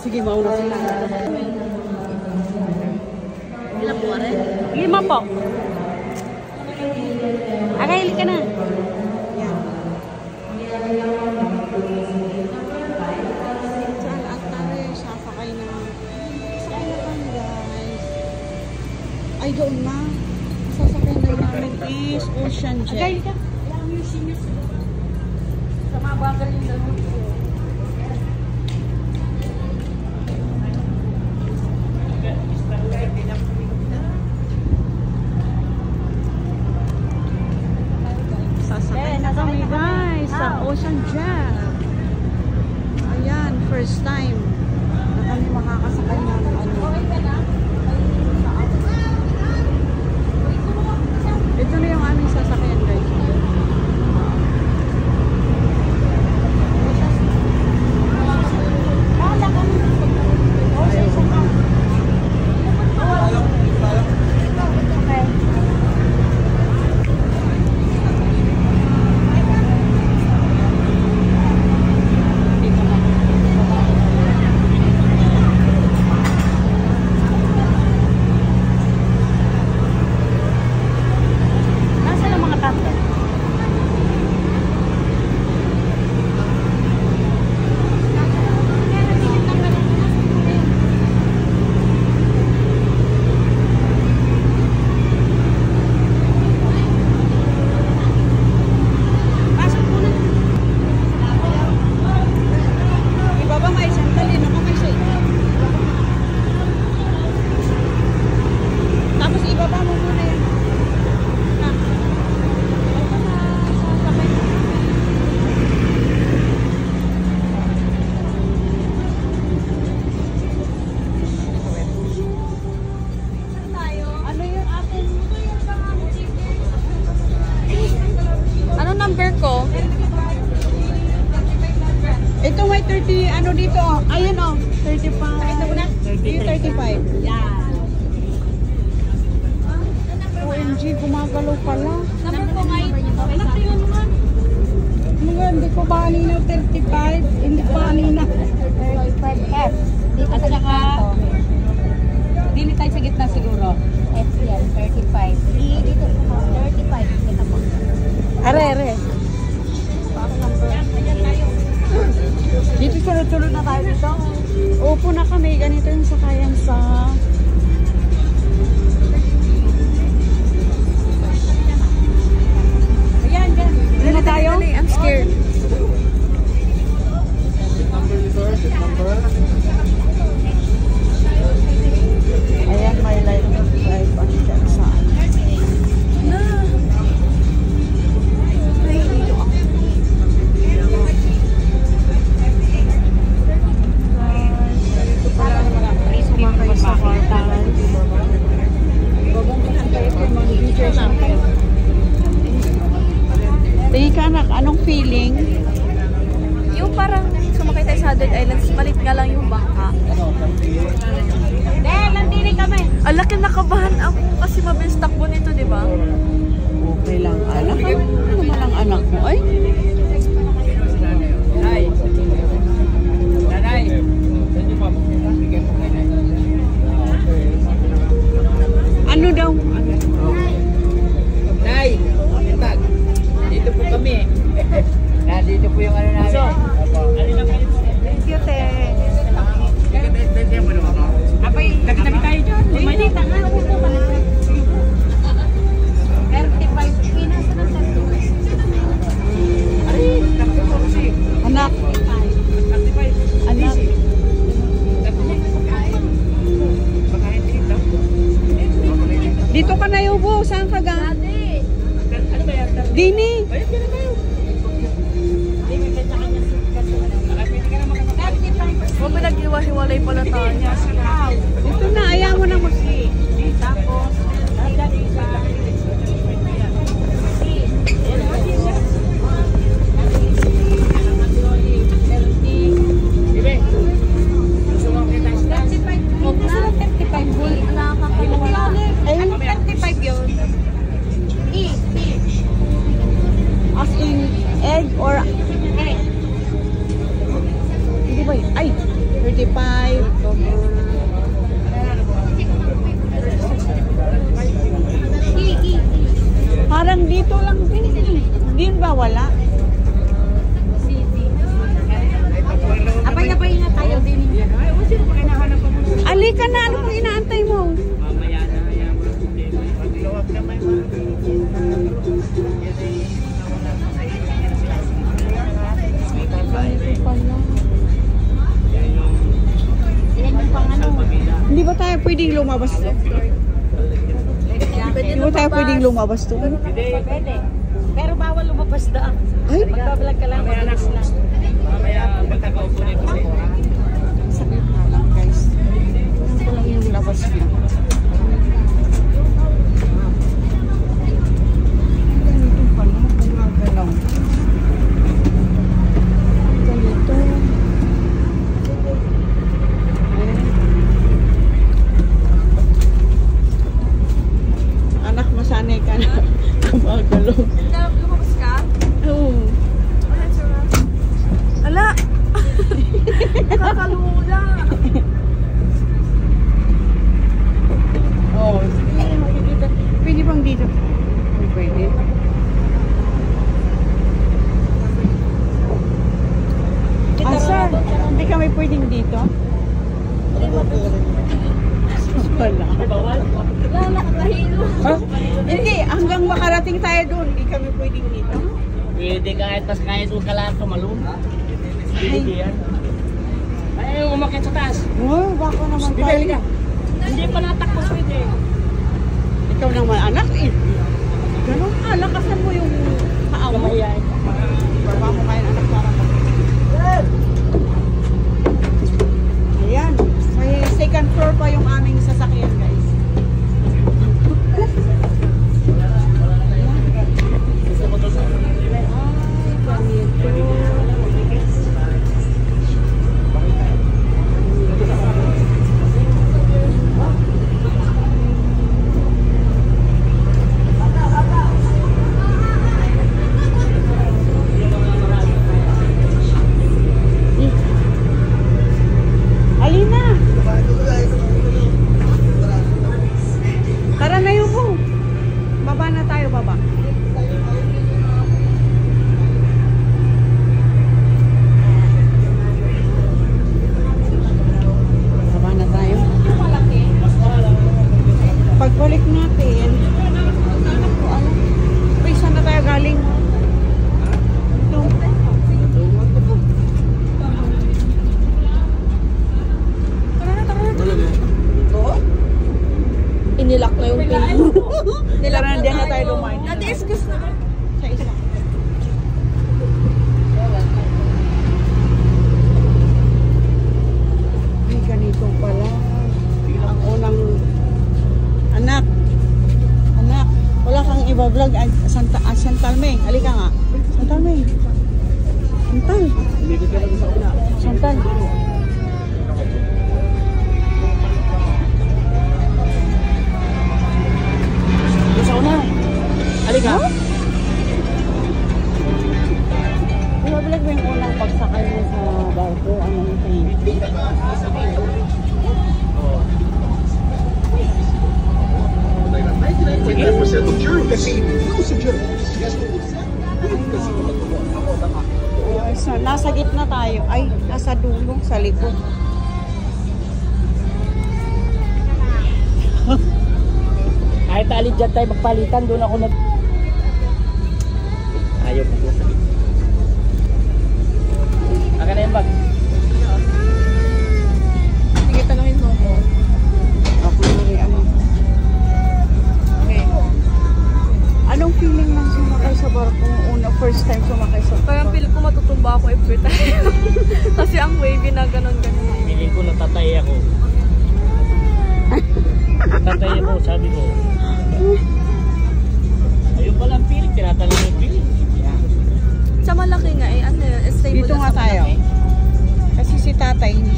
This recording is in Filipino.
Sige, mauna sila. Ilan po, Are? 5 po. Akaili ka na. Yan. Diyan, at tare, sasakay na. Sasakay na kami, guys. Ay, doon na. Sasakay na namin is Ocean Jet. Akaili ka. Alam mo yung seniors. Sa mga bagal yung dalawang po. Sasakay na kami, guys, sa Ocean Jet. Ayan, first time na kami makakasakay ng ano. Ito na yung aming sasakyan, guys. Ito may 30, ano dito, ayun o, 35. Ito 35. Yan. OMG, gumagalaw pala. Number ko nga yun. Anak ko yun naman. Mga, hindi ko ba anina 35? Hindi ko anina. 35F. Dito sa gitna to. Dili tayo sa gitna siguro. F yan, 35. Dito sa 35. Kita po. Are. Dito tulog na tayo dito. Upo na kami. Ganito yung sakayan sa... Ayan, dyan. Dali na tayo? I'm scared. Ayan, may light of life. Ano dyan sa... Tingin ka anak, anong feeling? Yung parang sumakay tayo sa Adult Islands, malit nga lang yung bangka. Nandiri kami. Ang laki nakabahan ako kasi mabilis takbo nito, di ba? Okay lang, anak. Ano naman ang anak mo? Ay? Nanay. Nanay. Ano daw? Nay, tag. Dito po kami. Nandito po yung ano namin. So, Thank you, te. Apay, nagtabi tayo dyan. Hindi, tanga mo po pala. 35. Pinasa na 35. Ay, Anak. Anak. Dito ka na yubo. Saan ka ga? Dini. Huwag mo nag-iwa-hiwalay pala tayo. Ito na. Ayaw mo na mo. tapos, as in egg or hindi ba yun? Ay, 35 pwedeng lumabas. Hindi mo tayo pwedeng lumabas to. Pwede. Pero bawal lumabas doon. Ay, Magbablog ka lang. Mabilis lang. Mamaya pagkakaupo nito sa sakit na lang guys. Ito lang yung labas niya. Ganito pala, gumagalaw. Ganito. Anak, masanay ka na. Gumagalaw. Lumabas ka? Oo. Ala! Nakakalula! Oh, sige, makikita. Pwede bang dito? Pwede. Sir, hindi kami pwedeng dito? Wala. Wala, nakakahilo. Huh? Hindi, hanggang makarating tayo doon, hindi kami pwedeng dito. Pwede kahit doon ka lang tumalun. Pwede yan. Ay, umakit sa taas. Oh, baka naman Bibili tayo. ka. Hindi pa natakbo pwede. Ikaw naman, anak, eh. Ganun ka, lakasan mo yung paa mo. Kamahiyain. Baba mo kayo, anak, para mo. Ayan, may second floor pa yung aming sasakyan, guys. Alina! Tara na yun po. Baba na tayo, baba. Baba na tayo. Pagbalik natin, uy, saan na tayo galing? Ito. Inilak na yung pin. Tara na din na tayo dumain. Dati is gusto na. Sa isa. Ay, ganito pala. Ang unang anak. Anak, wala kang iba-vlog. Santal May. Halika nga. Santal May. Santal. Santal. Sa una. Halika. Iba-vlog mo yung unang pagsakay mo sa barko. Ano yung tingin? So, nasa gitna tayo. Ay, nasa dulo, sa likod. Kahit alid dyan tayo magpalitan, doon ako nag... Ayaw po sa gitna. Aka na yung bag. Sige, tanungin mo ko. Ako yung ano. Okay. Anong feeling ng sumakay sa barko? First time sumakay sa barko? Parang feel ko matutumba ako every time. Kasi ang wavy na ganon-ganon. Piling ko natatay ako. Natatay ako, sabi ko. Ayun pala ang piling, tinatanong yung piling. Sa malaki nga eh, ano yun, stable Dito na nga sa tayo. malaki. Kasi si tatay, hindi